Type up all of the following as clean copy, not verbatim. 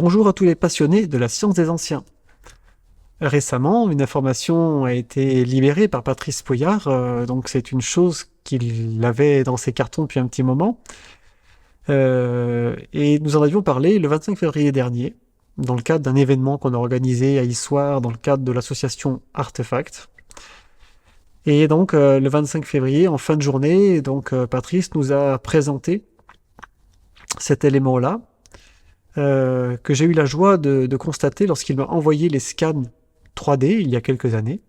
Bonjour à tous les passionnés de la science des anciens. Récemment, une information a été libérée par Patrice Pouillard, donc c'est une chose qu'il avait dans ses cartons depuis un petit moment. Et nous en avions parlé le 25 février dernier, dans le cadre d'un événement qu'on a organisé à Issoire dans le cadre de l'association Artefact. Et donc le 25 février, en fin de journée, Patrice nous a présenté cet élément-là, que j'ai eu la joie de constater lorsqu'il m'a envoyé les scans 3D il y a quelques années,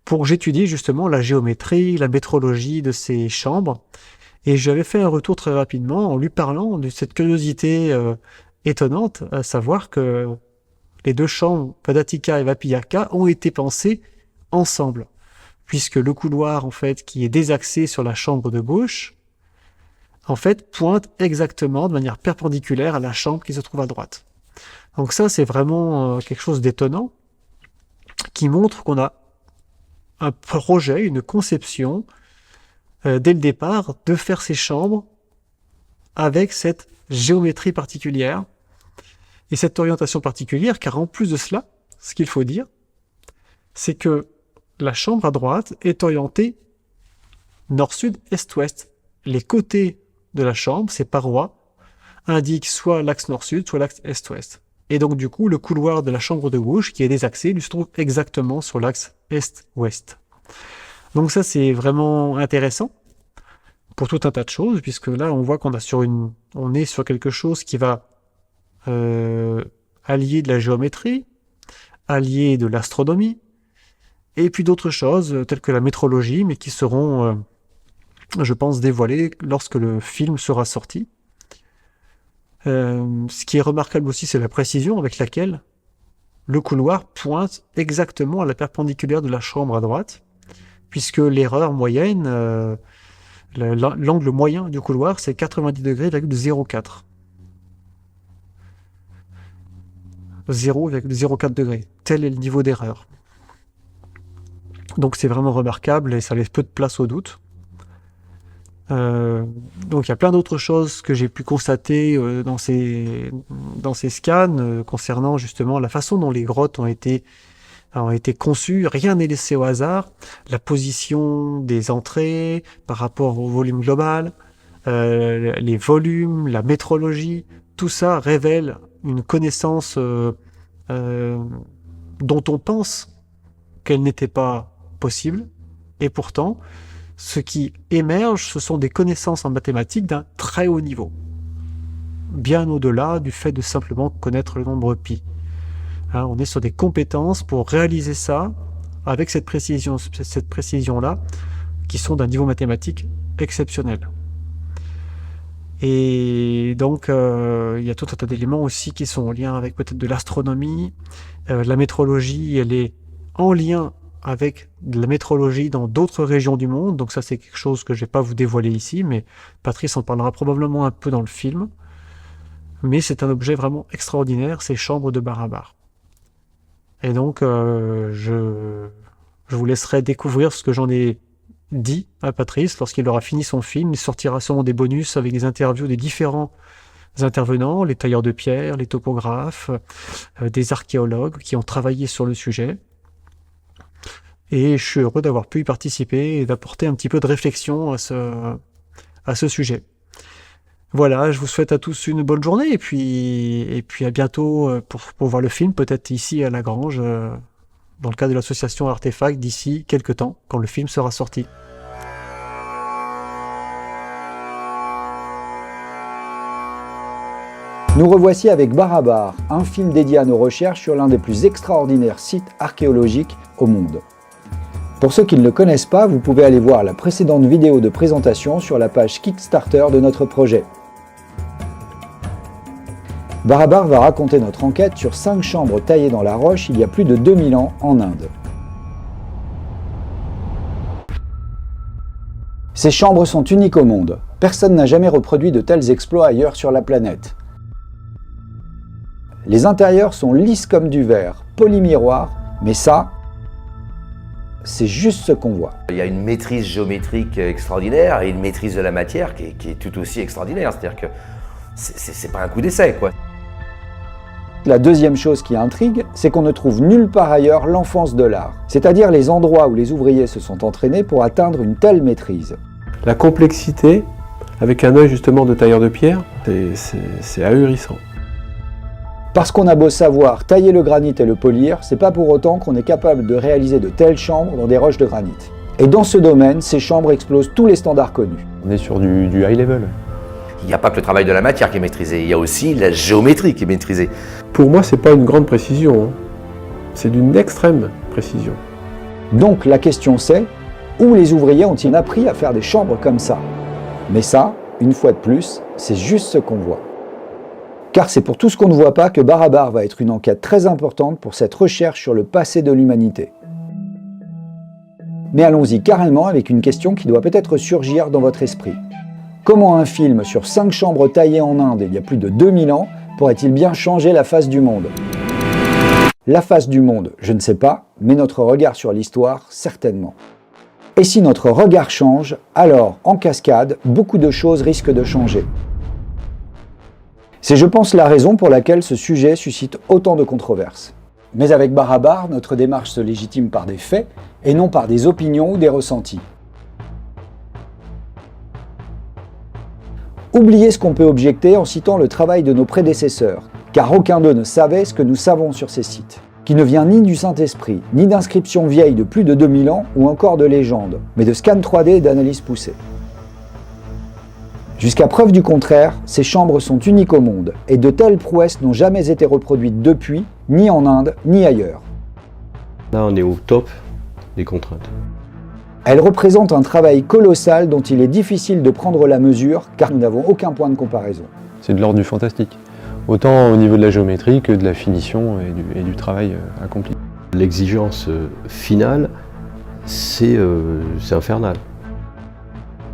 pour que j'étudie justement la géométrie, la métrologie de ces chambres. Et je lui avais fait un retour très rapidement en lui parlant de cette curiosité étonnante, à savoir que les deux chambres, Padatika et Vapillaka, ont été pensées ensemble, puisque le couloir en fait qui est désaxé sur la chambre de gauche, en fait, pointe exactement de manière perpendiculaire à la chambre qui se trouve à droite. Donc ça, c'est vraiment quelque chose d'étonnant, qui montre qu'on a un projet, une conception, dès le départ, de faire ces chambres avec cette géométrie particulière et cette orientation particulière, car en plus de cela, ce qu'il faut dire, c'est que la chambre à droite est orientée nord-sud, est-ouest. Les côtés de la chambre, ces parois, indiquent soit l'axe nord-sud, soit l'axe est-ouest. Et donc du coup, le couloir de la chambre de gauche, qui est désaxé, lui se trouve exactement sur l'axe est-ouest. Donc ça, c'est vraiment intéressant pour tout un tas de choses, puisque là, on voit qu'on est sur quelque chose qui va allier de la géométrie, allier de l'astronomie, et puis d'autres choses, telles que la métrologie, mais qui seront, je pense, dévoilées lorsque le film sera sorti. Ce qui est remarquable aussi, c'est la précision avec laquelle le couloir pointe exactement à la perpendiculaire de la chambre à droite, puisque l'erreur moyenne, l'angle moyen du couloir, c'est 90 degrés, 0,04. 0,04 degrés. Tel est le niveau d'erreur. Donc c'est vraiment remarquable et ça laisse peu de place au doute. Donc il y a plein d'autres choses que j'ai pu constater dans ces scans concernant justement la façon dont les grottes ont été conçues. Rien n'est laissé au hasard. La position des entrées par rapport au volume global, les volumes, la métrologie, tout ça révèle une connaissance dont on pense qu'elle n'était pas possible, et pourtant ce qui émerge, ce sont des connaissances en mathématiques d'un très haut niveau, bien au-delà du fait de simplement connaître le nombre pi. On est sur des compétences pour réaliser ça avec cette précision-là, qui sont d'un niveau mathématique exceptionnel. Et donc, il y a tout un tas d'éléments aussi qui sont en lien avec peut-être de l'astronomie. La métrologie, elle est en lien avec de la métrologie dans d'autres régions du monde. Donc ça, c'est quelque chose que je ne vais pas vous dévoiler ici, mais Patrice en parlera probablement un peu dans le film. Mais c'est un objet vraiment extraordinaire, ces chambres de Barabar. Et donc, je vous laisserai découvrir ce que j'en ai dit à Patrice lorsqu'il aura fini son film. Il sortira sûrement des bonus avec des interviews des différents intervenants, les tailleurs de pierre, les topographes, des archéologues qui ont travaillé sur le sujet. Et je suis heureux d'avoir pu y participer et d'apporter un petit peu de réflexion à ce sujet. Voilà, je vous souhaite à tous une bonne journée et puis à bientôt pour voir le film, peut-être ici à La Grange, dans le cadre de l'association Artefact, d'ici quelques temps, quand le film sera sorti. Nous revoici avec Barabar, un film dédié à nos recherches sur l'un des plus extraordinaires sites archéologiques au monde. Pour ceux qui ne le connaissent pas, vous pouvez aller voir la précédente vidéo de présentation sur la page Kickstarter de notre projet. Barabar va raconter notre enquête sur 5 chambres taillées dans la roche il y a plus de 2000 ans en Inde. Ces chambres sont uniques au monde. Personne n'a jamais reproduit de tels exploits ailleurs sur la planète. Les intérieurs sont lisses comme du verre, polymiroirs, mais ça, c'est juste ce qu'on voit. Il y a une maîtrise géométrique extraordinaire et une maîtrise de la matière qui est tout aussi extraordinaire. C'est-à-dire que c'est pas un coup d'essai, quoi. La deuxième chose qui intrigue, c'est qu'on ne trouve nulle part ailleurs l'enfance de l'art, c'est-à-dire les endroits où les ouvriers se sont entraînés pour atteindre une telle maîtrise. La complexité, avec un œil justement de tailleur de pierre, c'est ahurissant. Parce qu'on a beau savoir tailler le granit et le polir, c'est pas pour autant qu'on est capable de réaliser de telles chambres dans des roches de granit. Et dans ce domaine, ces chambres explosent tous les standards connus. On est sur du high level. Il n'y a pas que le travail de la matière qui est maîtrisé, il y a aussi la géométrie qui est maîtrisée. Pour moi, c'est pas une grande précision, hein. C'est d'une extrême précision. Donc la question c'est, où les ouvriers ont-ils appris à faire des chambres comme ça? Mais ça, une fois de plus, c'est juste ce qu'on voit. Car c'est pour tout ce qu'on ne voit pas que Barabar va être une enquête très importante pour cette recherche sur le passé de l'humanité. Mais allons-y carrément avec une question qui doit peut-être surgir dans votre esprit. Comment un film sur 5 chambres taillées en Inde il y a plus de 2000 ans pourrait-il bien changer la face du monde? La face du monde, je ne sais pas, mais notre regard sur l'histoire, certainement. Et si notre regard change, alors, en cascade, beaucoup de choses risquent de changer. C'est, je pense, la raison pour laquelle ce sujet suscite autant de controverses. Mais avec Barabar, notre démarche se légitime par des faits, et non par des opinions ou des ressentis. Oubliez ce qu'on peut objecter en citant le travail de nos prédécesseurs, car aucun d'eux ne savait ce que nous savons sur ces sites, qui ne vient ni du Saint-Esprit, ni d'inscriptions vieilles de plus de 2000 ans ou encore de légendes, mais de scans 3D et d'analyses poussées. Jusqu'à preuve du contraire, ces chambres sont uniques au monde, et de telles prouesses n'ont jamais été reproduites depuis, ni en Inde, ni ailleurs. Là, on est au top des contraintes. Elles représentent un travail colossal dont il est difficile de prendre la mesure, car nous n'avons aucun point de comparaison. C'est de l'ordre du fantastique. Autant au niveau de la géométrie que de la finition et du travail accompli. L'exigence finale, c'est infernal.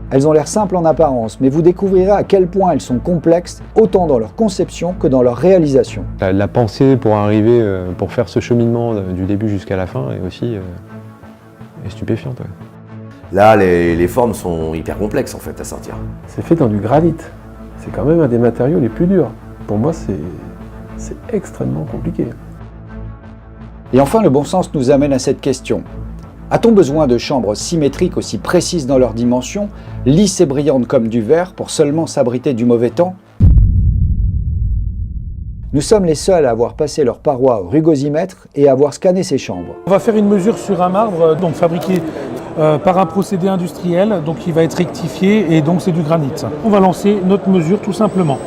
Elles ont l'air simples en apparence, mais vous découvrirez à quel point elles sont complexes, autant dans leur conception que dans leur réalisation. La pensée pour arriver, pour faire ce cheminement du début jusqu'à la fin est aussi est stupéfiante. Ouais. Là, les formes sont hyper complexes en fait à sortir. C'est fait dans du granit. C'est quand même un des matériaux les plus durs. Pour moi, c'est extrêmement compliqué. Et enfin, le bon sens nous amène à cette question. A-t-on besoin de chambres symétriques aussi précises dans leurs dimensions, lisses et brillantes comme du verre, pour seulement s'abriter du mauvais temps? Nous sommes les seuls à avoir passé leurs parois au rugosimètre et à avoir scanné ces chambres. On va faire une mesure sur un marbre, donc fabriqué par un procédé industriel, donc qui va être rectifié, et donc c'est du granit. On va lancer notre mesure tout simplement.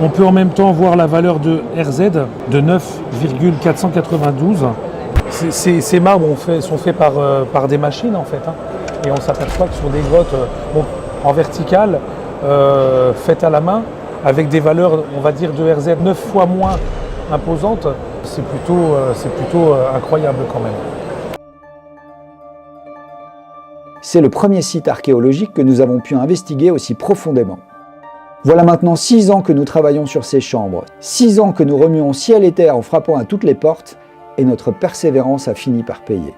On peut en même temps voir la valeur de RZ de 9,492. Ces marbres sont faits par des machines en fait, hein. Et on s'aperçoit que sur des grottes en verticale, faites à la main, avec des valeurs, on va dire, de RZ 9 fois moins imposantes, c'est plutôt incroyable quand même. C'est le premier site archéologique que nous avons pu investiguer aussi profondément. Voilà maintenant 6 ans que nous travaillons sur ces chambres, 6 ans que nous remuons ciel et terre en frappant à toutes les portes, et notre persévérance a fini par payer.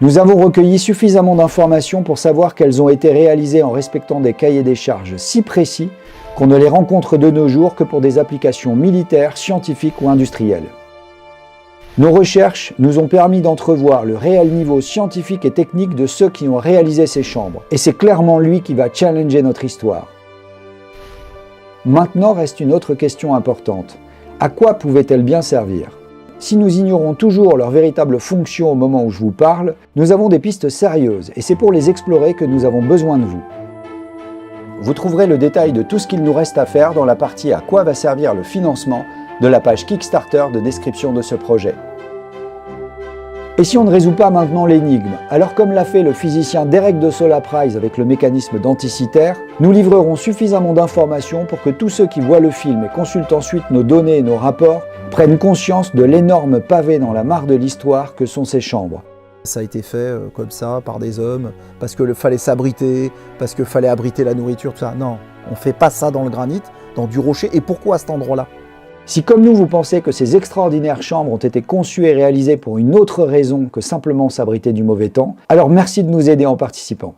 Nous avons recueilli suffisamment d'informations pour savoir qu'elles ont été réalisées en respectant des cahiers des charges si précis qu'on ne les rencontre de nos jours que pour des applications militaires, scientifiques ou industrielles. Nos recherches nous ont permis d'entrevoir le réel niveau scientifique et technique de ceux qui ont réalisé ces chambres, et c'est clairement lui qui va challenger notre histoire. Maintenant reste une autre question importante. À quoi pouvaient-elles bien servir? Si nous ignorons toujours leur véritable fonction au moment où je vous parle, nous avons des pistes sérieuses et c'est pour les explorer que nous avons besoin de vous. Vous trouverez le détail de tout ce qu'il nous reste à faire dans la partie « À quoi va servir le financement » de la page Kickstarter de description de ce projet. Et si on ne résout pas maintenant l'énigme, alors comme l'a fait le physicien Derek de Sola-Price avec le mécanisme d'Anticythère, nous livrerons suffisamment d'informations pour que tous ceux qui voient le film et consultent ensuite nos données et nos rapports prennent conscience de l'énorme pavé dans la mare de l'histoire que sont ces chambres. Ça a été fait comme ça, par des hommes, parce qu'il fallait s'abriter, parce qu'il fallait abriter la nourriture, tout ça. Non, on ne fait pas ça dans le granit, dans du rocher. Et pourquoi à cet endroit-là? Si comme nous vous pensez que ces extraordinaires chambres ont été conçues et réalisées pour une autre raison que simplement s'abriter du mauvais temps, alors merci de nous aider en participant.